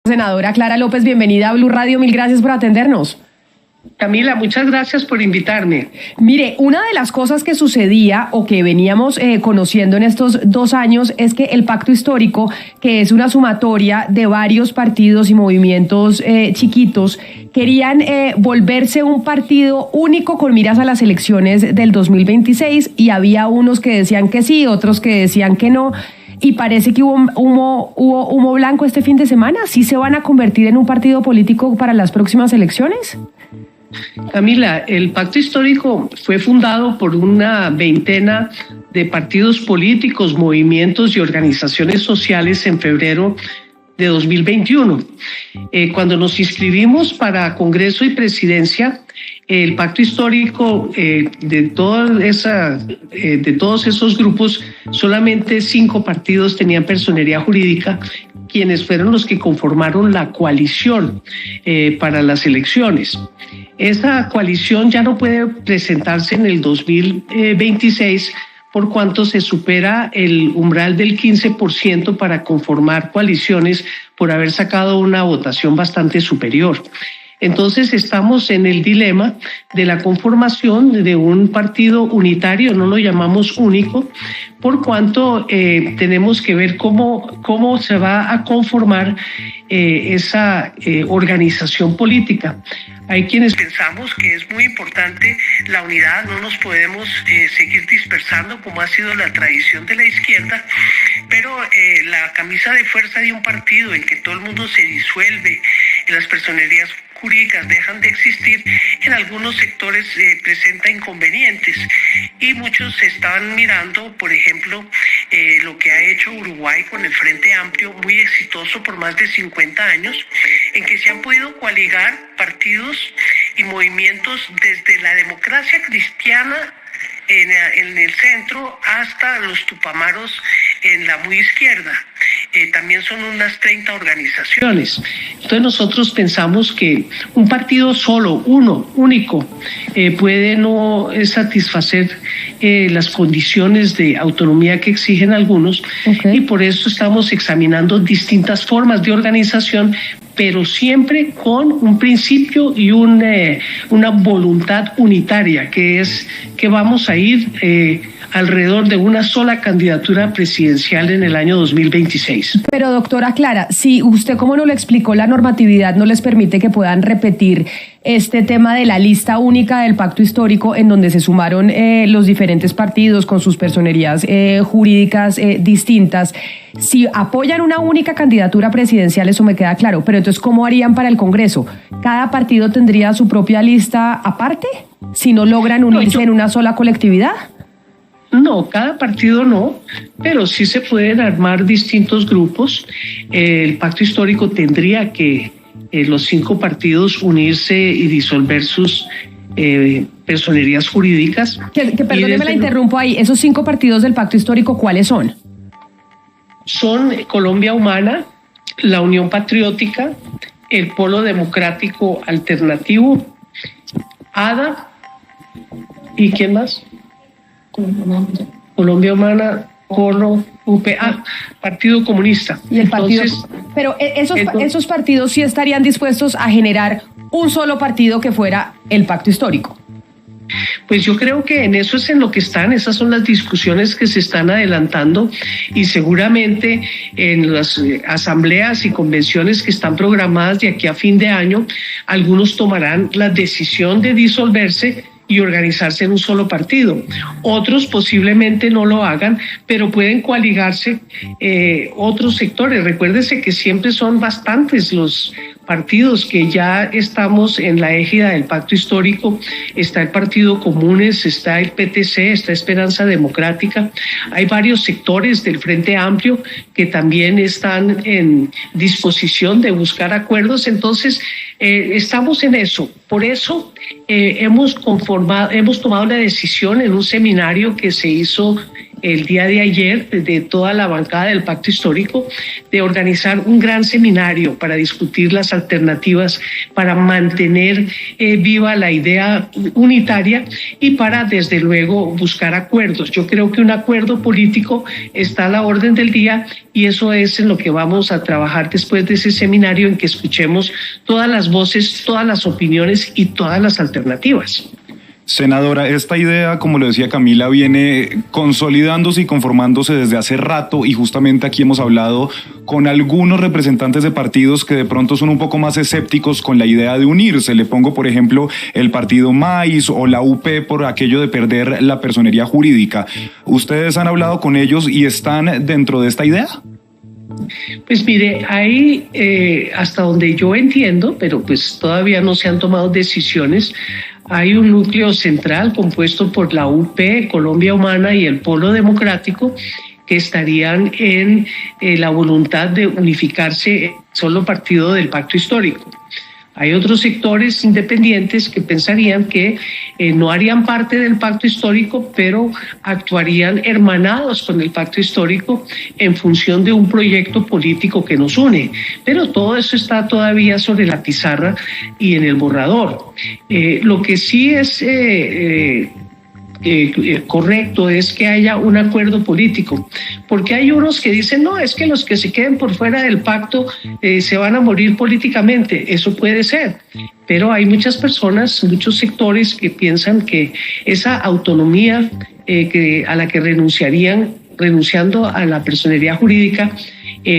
Senadora Clara López, bienvenida a Blue Radio, mil gracias por atendernos. Camila, muchas gracias por invitarme. Mire, una de las cosas que sucedía o que veníamos conociendo en estos 2 años es que el pacto histórico, que es una sumatoria de varios partidos y movimientos chiquitos, querían volverse un partido único con miras a las elecciones del 2026 y había unos que decían que sí, otros que decían que no. Y parece que hubo humo blanco este fin de semana. ¿Sí se van a convertir en un partido político para las próximas elecciones? Camila, el pacto histórico fue fundado por una veintena de partidos políticos, movimientos y organizaciones sociales en febrero de 2021. Cuando nos inscribimos para Congreso y Presidencia, el pacto histórico de todos esos grupos, solamente 5 partidos tenían personería jurídica, quienes fueron los que conformaron la coalición para las elecciones. Esa coalición ya no puede presentarse en el 2026 por cuanto se supera el umbral del 15% para conformar coaliciones por haber sacado una votación bastante superior. Entonces estamos en el dilema de la conformación de un partido unitario, no lo llamamos único, por cuanto tenemos que ver cómo se va a conformar esa organización política. Hay quienes pensamos que es muy importante la unidad, no nos podemos seguir dispersando como ha sido la tradición de la izquierda, pero la camisa de fuerza de un partido en que todo el mundo se disuelve y las personerías jurídicas dejan de existir, en algunos sectores presenta inconvenientes y muchos estaban mirando, por ejemplo, lo que ha hecho Uruguay con el Frente Amplio, muy exitoso por más de 50 años, en que se han podido coaligar partidos y movimientos desde la democracia cristiana en el centro hasta los tupamaros en la muy izquierda. También son unas 30 organizaciones. Entonces nosotros pensamos que un partido solo, único, puede no satisfacer las condiciones de autonomía que exigen algunos, y por eso estamos examinando distintas formas de organización, pero siempre con un principio y una voluntad unitaria, que es que vamos a ir alrededor de una sola candidatura presidencial en el año 2026. Pero doctora Clara, si usted, como nos lo explicó, la normatividad no les permite que puedan repetir este tema de la lista única del pacto histórico en donde se sumaron los diferentes partidos con sus personerías jurídicas distintas, si apoyan una única candidatura presidencial, eso me queda claro, pero entonces ¿cómo harían para el Congreso? ¿Cada partido tendría su propia lista aparte si no logran unirse en una sola colectividad? No, cada partido no, pero sí se pueden armar distintos grupos. El pacto histórico tendría que los 5 partidos unirse y disolver sus personerías jurídicas. Perdóneme, la interrumpo ahí. ¿Esos 5 partidos del pacto histórico cuáles son? Son Colombia Humana, la Unión Patriótica, el Polo Democrático Alternativo, ADA, ¿y quién más? Colombia Humana, Polo, UPA, Partido Comunista. Y el partido. Pero esos partidos sí estarían dispuestos a generar un solo partido que fuera el pacto histórico. Pues yo creo que en eso es en lo que están, esas son las discusiones que se están adelantando, y seguramente en las asambleas y convenciones que están programadas de aquí a fin de año, algunos tomarán la decisión de disolverse y organizarse en un solo partido. Otros posiblemente no lo hagan, pero pueden coaligarse otros sectores. Recuérdese que siempre son bastantes los partidos que ya estamos en la égida del pacto histórico. Está el Partido Comunes, está el PTC, está Esperanza Democrática. Hay varios sectores del Frente Amplio que también están en disposición de buscar acuerdos. Entonces, estamos en eso. Por eso hemos tomado la decisión en un seminario que se hizo el día de ayer de toda la bancada del Pacto Histórico de organizar un gran seminario para discutir las alternativas, para mantener viva la idea unitaria y para, desde luego, buscar acuerdos. Yo creo que un acuerdo político está a la orden del día y eso es en lo que vamos a trabajar después de ese seminario, en que escuchemos todas las voces, todas las opiniones y todas las alternativas. Senadora, esta idea, como lo decía Camila, viene consolidándose y conformándose desde hace rato y justamente aquí hemos hablado con algunos representantes de partidos que de pronto son un poco más escépticos con la idea de unirse. Le pongo, por ejemplo, el partido MAIS o la UP por aquello de perder la personería jurídica. ¿Ustedes han hablado con ellos y están dentro de esta idea? Pues mire, hay hasta donde yo entiendo, pero pues todavía no se han tomado decisiones. Hay un núcleo central compuesto por la UP, Colombia Humana y el Polo Democrático, que estarían en la voluntad de unificarse en solo partido del Pacto Histórico. Hay otros sectores independientes que pensarían que no harían parte del Pacto Histórico, pero actuarían hermanados con el Pacto Histórico en función de un proyecto político que nos une. Pero todo eso está todavía sobre la pizarra y en el borrador. Lo que sí es correcto es que haya un acuerdo político, porque hay unos que dicen, no, es que los que se queden por fuera del pacto se van a morir políticamente. Eso puede ser, pero hay muchas personas, muchos sectores que piensan que esa autonomía a la que renunciando a la personería jurídica,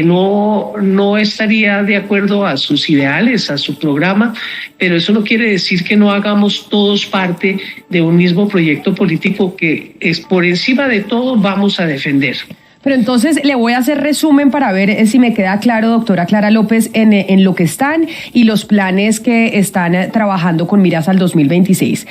no estaría de acuerdo a sus ideales, a su programa, pero eso no quiere decir que no hagamos todos parte de un mismo proyecto político que es por encima de todo vamos a defender. Pero entonces le voy a hacer resumen para ver si me queda claro, doctora Clara López, en lo que están y los planes que están trabajando con miras al 2026.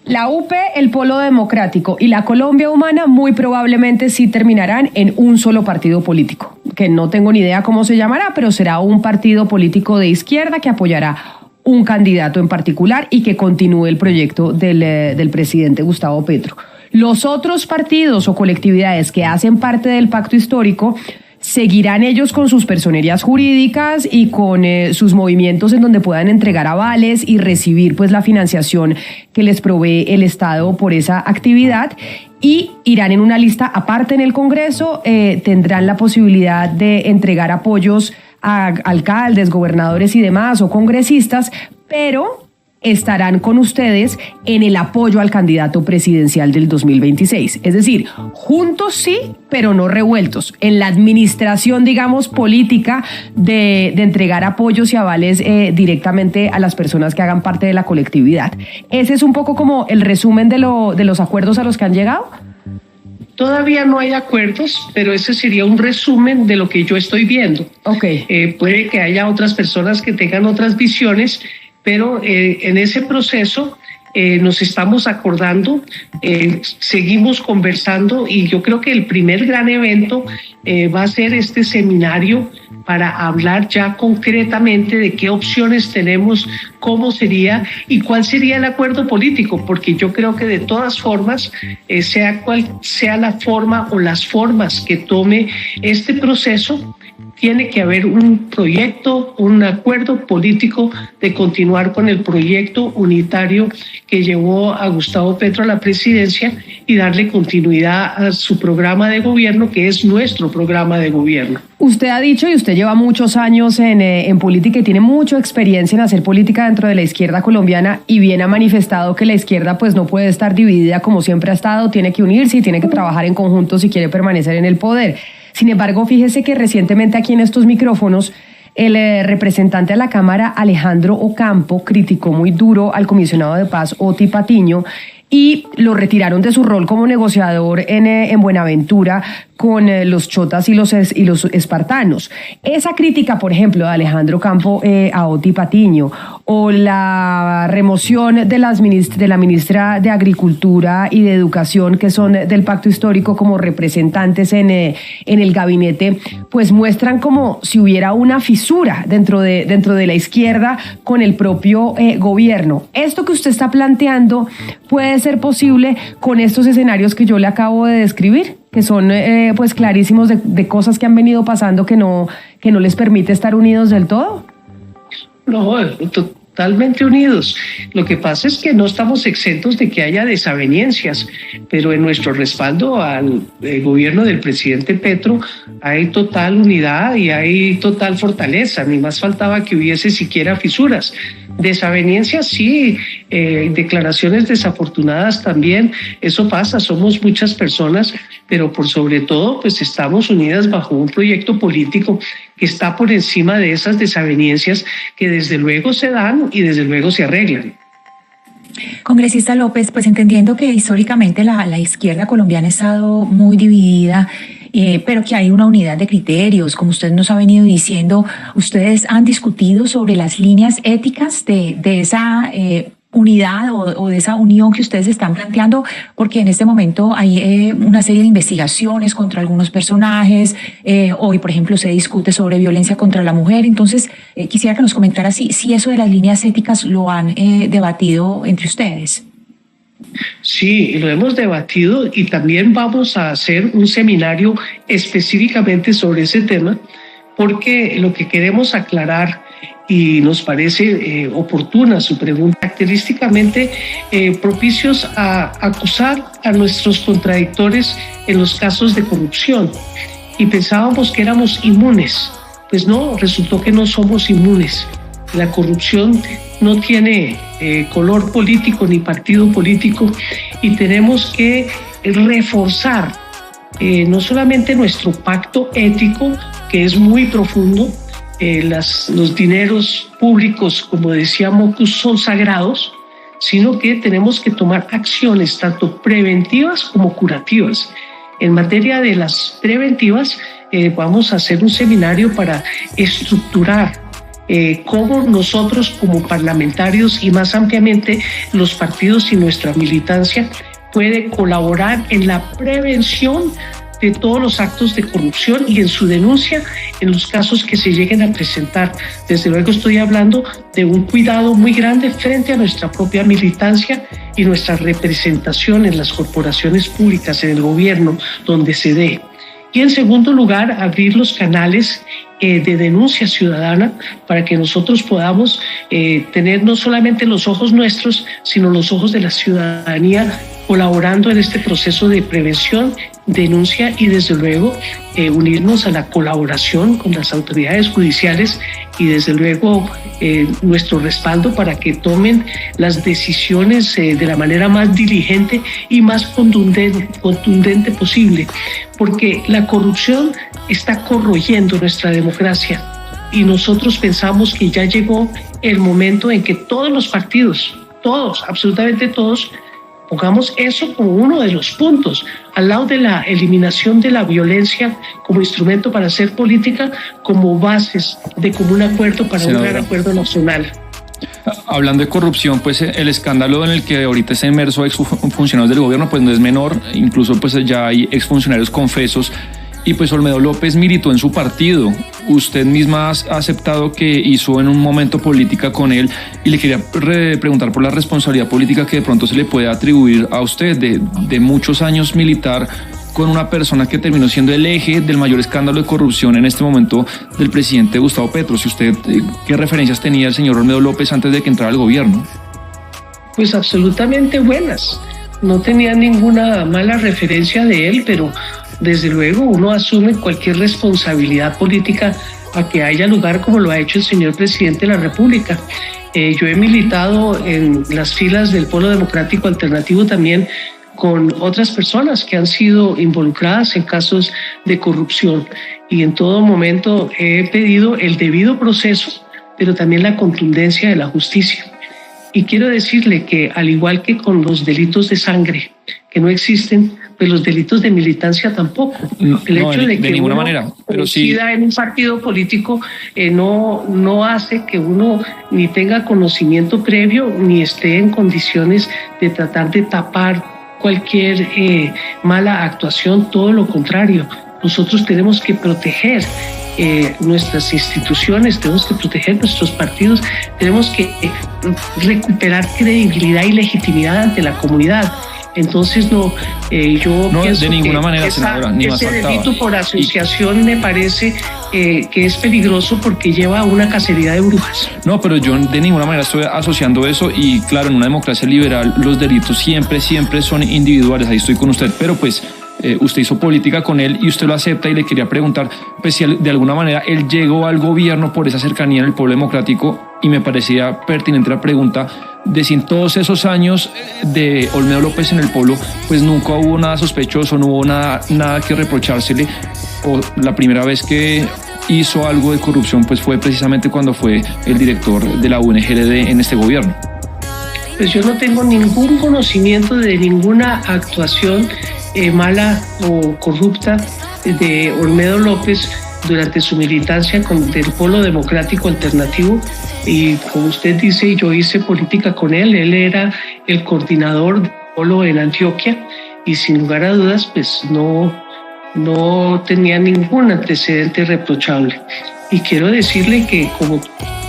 La UP, el Polo Democrático y la Colombia Humana muy probablemente sí terminarán en un solo partido político, que no tengo ni idea cómo se llamará, pero será un partido político de izquierda que apoyará un candidato en particular y que continúe el proyecto del presidente Gustavo Petro. Los otros partidos o colectividades que hacen parte del Pacto Histórico seguirán ellos con sus personerías jurídicas y con sus movimientos en donde puedan entregar avales y recibir pues la financiación que les provee el Estado por esa actividad, y irán en una lista aparte en el Congreso, tendrán la posibilidad de entregar apoyos a alcaldes, gobernadores y demás o congresistas, pero estarán con ustedes en el apoyo al candidato presidencial del 2026. Es decir, juntos sí, pero no revueltos. En la administración, digamos, política de entregar apoyos y avales directamente a las personas que hagan parte de la colectividad. Ese es un poco como el resumen de los acuerdos a los que han llegado. Todavía no hay acuerdos, pero ese sería un resumen de lo que yo estoy viendo. Okay. Puede que haya otras personas que tengan otras visiones, pero en ese proceso nos estamos acordando, seguimos conversando y yo creo que el primer gran evento va a ser este seminario para hablar ya concretamente de qué opciones tenemos, cómo sería y cuál sería el acuerdo político, porque yo creo que de todas formas, sea cual sea la forma o las formas que tome este proceso, tiene que haber un proyecto, un acuerdo político de continuar con el proyecto unitario que llevó a Gustavo Petro a la presidencia y darle continuidad a su programa de gobierno, que es nuestro programa de gobierno. Usted ha dicho, y usted lleva muchos años en política y tiene mucha experiencia en hacer política dentro de la izquierda colombiana, y bien ha manifestado que la izquierda pues no puede estar dividida como siempre ha estado, tiene que unirse y tiene que trabajar en conjunto si quiere permanecer en el poder. Sin embargo, fíjese que recientemente aquí en estos micrófonos, el representante a la Cámara, Alejandro Ocampo, criticó muy duro al comisionado de paz, Oti Patiño, y lo retiraron de su rol como negociador en Buenaventura con los chotas y los espartanos. Esa crítica, por ejemplo, de Alejandro Ocampo a Oti Patiño, o la remoción de la ministra de Agricultura y de Educación, que son del Pacto Histórico, como representantes en el gabinete, pues muestran como si hubiera una fisura dentro de la izquierda con el propio gobierno. Esto que usted está planteando puede ser posible con estos escenarios que yo le acabo de describir, que son pues clarísimos de cosas que han venido pasando que no les permite estar unidos del todo? No, totalmente unidos. Lo que pasa es que no estamos exentos de que haya desavenencias, pero en nuestro respaldo al gobierno del presidente Petro hay total unidad y hay total fortaleza. Ni más faltaba que hubiese siquiera fisuras. Desavenencias sí, declaraciones desafortunadas también, eso pasa, somos muchas personas, pero por sobre todo pues estamos unidas bajo un proyecto político que está por encima de esas desavenencias que desde luego se dan y desde luego se arreglan. Congresista López, pues entendiendo que históricamente la izquierda colombiana ha estado muy dividida, pero que hay una unidad de criterios, como usted nos ha venido diciendo, ¿ustedes han discutido sobre las líneas éticas de esa unidad o de esa unión que ustedes están planteando? Porque en este momento hay una serie de investigaciones contra algunos personajes, hoy por ejemplo se discute sobre violencia contra la mujer, entonces quisiera que nos comentara si eso de las líneas éticas lo han debatido entre ustedes. Sí, lo hemos debatido y también vamos a hacer un seminario específicamente sobre ese tema, porque lo que queremos aclarar, y nos parece oportuna su pregunta, característicamente propicios a acusar a nuestros contradictores en los casos de corrupción. Y pensábamos que éramos inmunes. Pues no, resultó que no somos inmunes. La corrupción no tiene color político ni partido político y tenemos que reforzar no solamente nuestro pacto ético, que es muy profundo. Los dineros públicos, como decía Mocus, son sagrados, sino que tenemos que tomar acciones tanto preventivas como curativas. En materia de las preventivas, vamos a hacer un seminario para estructurar cómo nosotros como parlamentarios y más ampliamente los partidos y nuestra militancia puede colaborar en la prevención de todos los actos de corrupción y en su denuncia en los casos que se lleguen a presentar. Desde luego estoy hablando de un cuidado muy grande frente a nuestra propia militancia y nuestra representación en las corporaciones públicas, en el gobierno, donde se dé. Y en segundo lugar, abrir los canales de denuncia ciudadana para que nosotros podamos tener no solamente los ojos nuestros, sino los ojos de la ciudadanía colaborando en este proceso de prevención, denuncia y desde luego unirnos a la colaboración con las autoridades judiciales y desde luego nuestro respaldo para que tomen las decisiones de la manera más diligente y más contundente posible, porque la corrupción está corroyendo nuestra democracia y nosotros pensamos que ya llegó el momento en que todos los partidos, todos, absolutamente todos, pongamos eso como uno de los puntos, al lado de la eliminación de la violencia como instrumento para hacer política, como bases de común acuerdo para un gran acuerdo nacional. Hablando de corrupción, pues el escándalo en el que ahorita está inmerso exfuncionarios del gobierno, pues no es menor, incluso pues ya hay exfuncionarios confesos. Y pues Olmedo López militó en su partido. Usted misma ha aceptado que hizo en un momento política con él y le quería preguntar por la responsabilidad política que de pronto se le puede atribuir a usted de muchos años militar con una persona que terminó siendo el eje del mayor escándalo de corrupción en este momento del presidente Gustavo Petro. Si usted, ¿qué referencias tenía el señor Olmedo López antes de que entrara al gobierno? Pues absolutamente buenas. No tenía ninguna mala referencia de él, pero desde luego uno asume cualquier responsabilidad política a que haya lugar como lo ha hecho el señor presidente de la República. Yo he militado en las filas del Polo Democrático Alternativo también con otras personas que han sido involucradas en casos de corrupción y en todo momento he pedido el debido proceso, pero también la contundencia de la justicia. Y quiero decirle que al igual que con los delitos de sangre, que no existen, pues los delitos de militancia tampoco. El hecho de que ninguna uno manera, pero coincida en un partido político no hace que uno ni tenga conocimiento previo ni esté en condiciones de tratar de tapar cualquier mala actuación, todo lo contrario. Nosotros tenemos que proteger nuestras instituciones, tenemos que proteger nuestros partidos, tenemos que recuperar credibilidad y legitimidad ante la comunidad. Entonces yo No, pienso de ninguna que manera, senadora, ni más ese faltaba. delito por asociación me parece que es peligroso porque lleva a una cacería de brujas. No, pero yo de ninguna manera estoy asociando eso y claro, en una democracia liberal los delitos siempre son individuales, ahí estoy con usted, pero pues usted hizo política con él y usted lo acepta y le quería preguntar pues si de alguna manera él llegó al gobierno por esa cercanía en el pueblo democrático y me parecía pertinente la pregunta de si en todos esos años de Olmedo López en el pueblo pues nunca hubo nada sospechoso, no hubo nada que reprochársele o la primera vez que hizo algo de corrupción pues fue precisamente cuando fue el director de la UNGRD en este gobierno. Pues yo no tengo ningún conocimiento de ninguna actuación mala o corrupta de Olmedo López durante su militancia del Polo Democrático Alternativo y como usted dice, yo hice política con él era el coordinador del Polo en Antioquia y sin lugar a dudas pues no tenía ningún antecedente reprochable. Y quiero decirle que como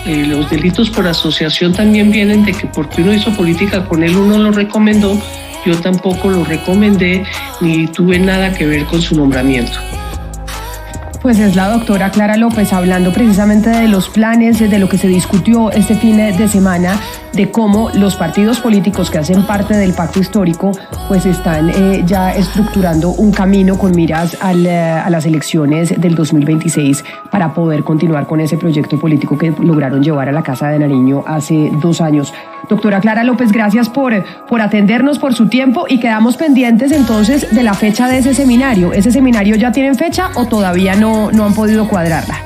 los delitos por asociación también vienen de que porque uno hizo política con él, uno lo recomendó, yo tampoco lo recomendé ni tuve nada que ver con su nombramiento. Pues es la doctora Clara López hablando precisamente de los planes, de lo que se discutió este fin de semana, de cómo los partidos políticos que hacen parte del pacto histórico pues están ya estructurando un camino con miras a las elecciones del 2026 para poder continuar con ese proyecto político que lograron llevar a la Casa de Nariño hace 2 años. Doctora Clara López, gracias por atendernos, por su tiempo y quedamos pendientes entonces de la fecha de ese seminario. ¿Ese seminario ya tienen fecha o todavía no han podido cuadrarla?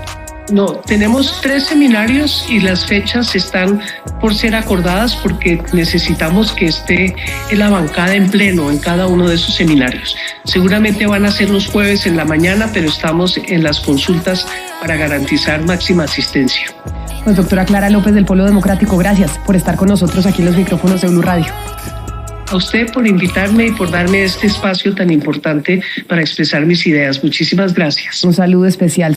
No, tenemos 3 seminarios y las fechas están por ser acordadas porque necesitamos que esté en la bancada en pleno en cada uno de esos seminarios. Seguramente van a ser los jueves en la mañana, pero estamos en las consultas para garantizar máxima asistencia. Pues doctora Clara López del Polo Democrático, gracias por estar con nosotros aquí en los micrófonos de Blue Radio. A usted por invitarme y por darme este espacio tan importante para expresar mis ideas. Muchísimas gracias. Un saludo especial.